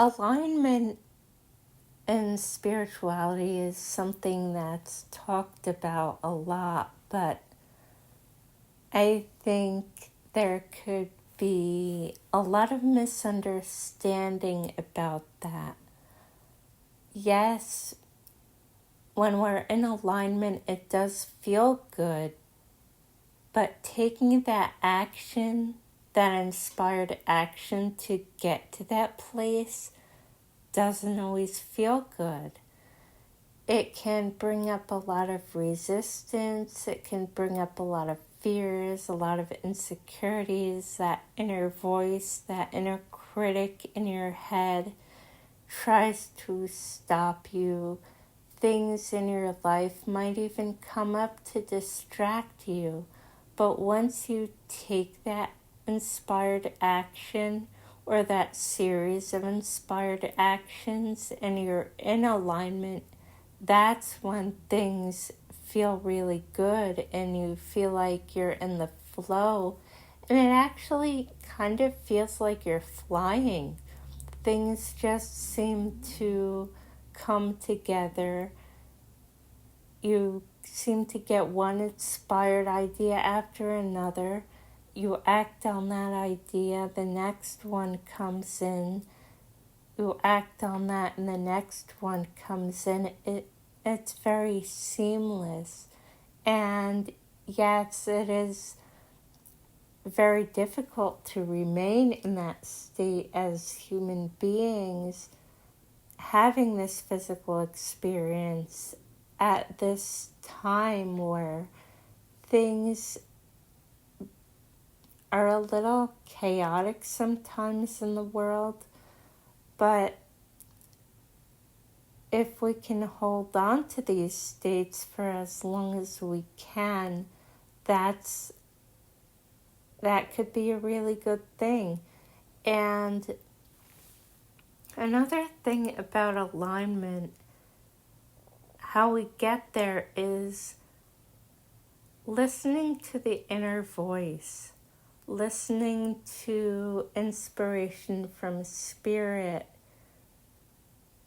Alignment in spirituality is something that's talked about a lot, but I think there could be a lot of misunderstanding about that. Yes, when we're in alignment, it does feel good, but taking that action, that inspired action to get to that place, doesn't always feel good. It can bring up a lot of resistance, it can bring up a lot of fears, a lot of insecurities. That inner voice, that inner critic in your head tries to stop you. Things in your life might even come up to distract you. But once you take that inspired action or that series of inspired actions and you're in alignment, that's when things feel really good and you feel like you're in the flow. And it actually kind of feels like you're flying. Things just seem to come together. You seem to get one inspired idea after another. You act on that idea, the next one comes in. You act on that and the next one comes in. It's very seamless. And yes, it is very difficult to remain in that state as human beings, having this physical experience at this time where things are a little chaotic sometimes in the world. But if we can hold on to these states for as long as we can, that could be a really good thing. And another thing about alignment, how we get there, is listening to the inner voice, listening to inspiration from spirit,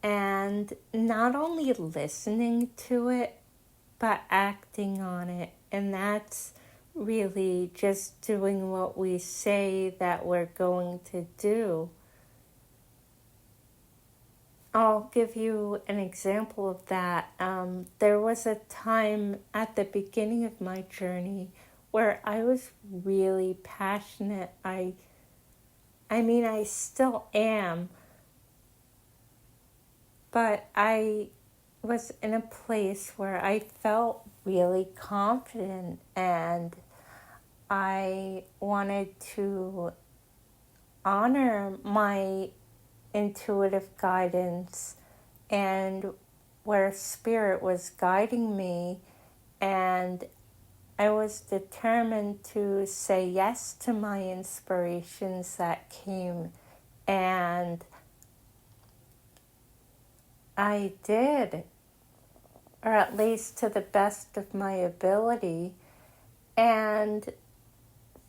and not only listening to it, but acting on it. And that's really just doing what we say that we're going to do. I'll give you an example of that. There was a time at the beginning of my journey where I was really passionate. I mean, I still am, but I was in a place where I felt really confident and I wanted to honor my intuitive guidance and where spirit was guiding me, and I was determined to say yes to my inspirations that came, and I did, or at least to the best of my ability, and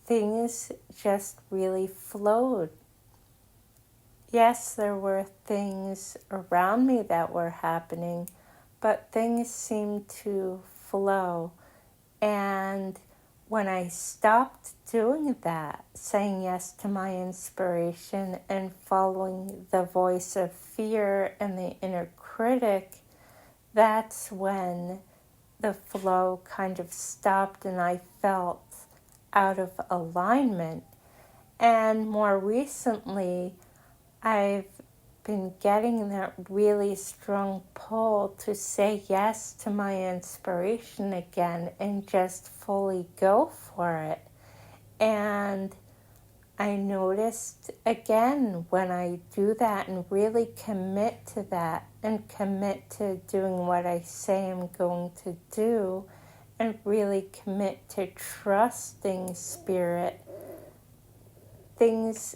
things just really flowed. Yes, there were things around me that were happening, but things seemed to flow. And when I stopped doing that, saying yes to my inspiration and following the voice of fear and the inner critic, that's when the flow kind of stopped and I felt out of alignment. And more recently, I've been getting that really strong pull to say yes to my inspiration again and just fully go for it. And I noticed again when I do that and really commit to that and commit to doing what I say I'm going to do and really commit to trusting spirit, things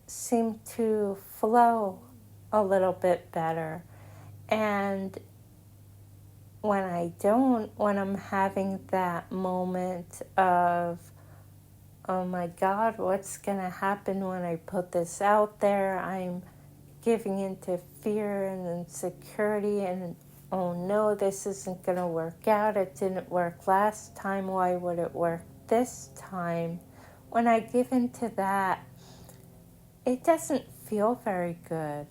seem to flow a little bit better. And when I don't, when I'm having that moment of, oh my God, what's going to happen when I put this out there? I'm giving into fear and insecurity and, oh no, this isn't going to work out. It didn't work last time. Why would it work this time? When I give into that, it doesn't feel very good.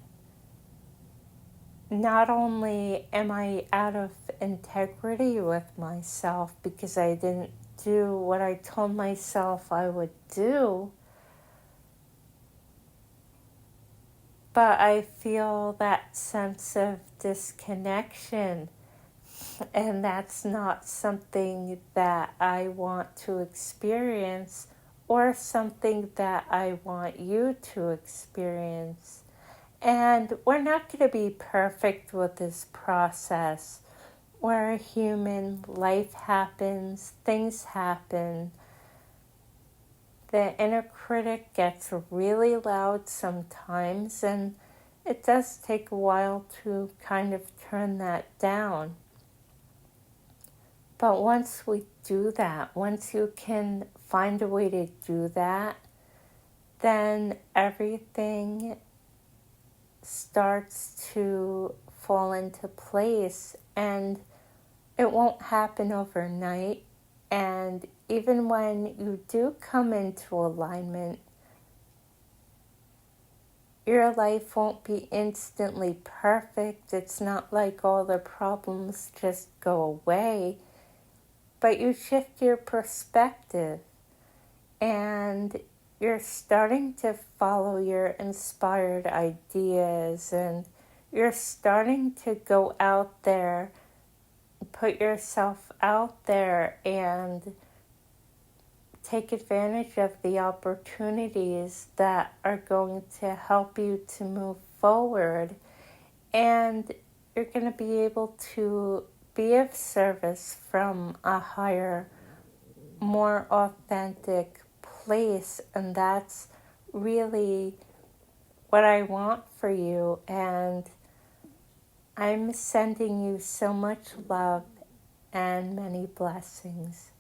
Not only am I out of integrity with myself because I didn't do what I told myself I would do, but I feel that sense of disconnection, and that's not something that I want to experience or something that I want you to experience. And we're not going to be perfect with this process. We're human, life happens, things happen. The inner critic gets really loud sometimes, and it does take a while to kind of turn that down. But once we do that, once you can find a way to do that, then everything starts to fall into place, and it won't happen overnight. And even when you do come into alignment, your life won't be instantly perfect. It's not like all the problems just go away, but you shift your perspective and you're starting to follow your inspired ideas, and you're starting to go out there, put yourself out there, and take advantage of the opportunities that are going to help you to move forward. And you're going to be able to be of service from a higher, more authentic place. And that's really what I want for you. And I'm sending you so much love and many blessings.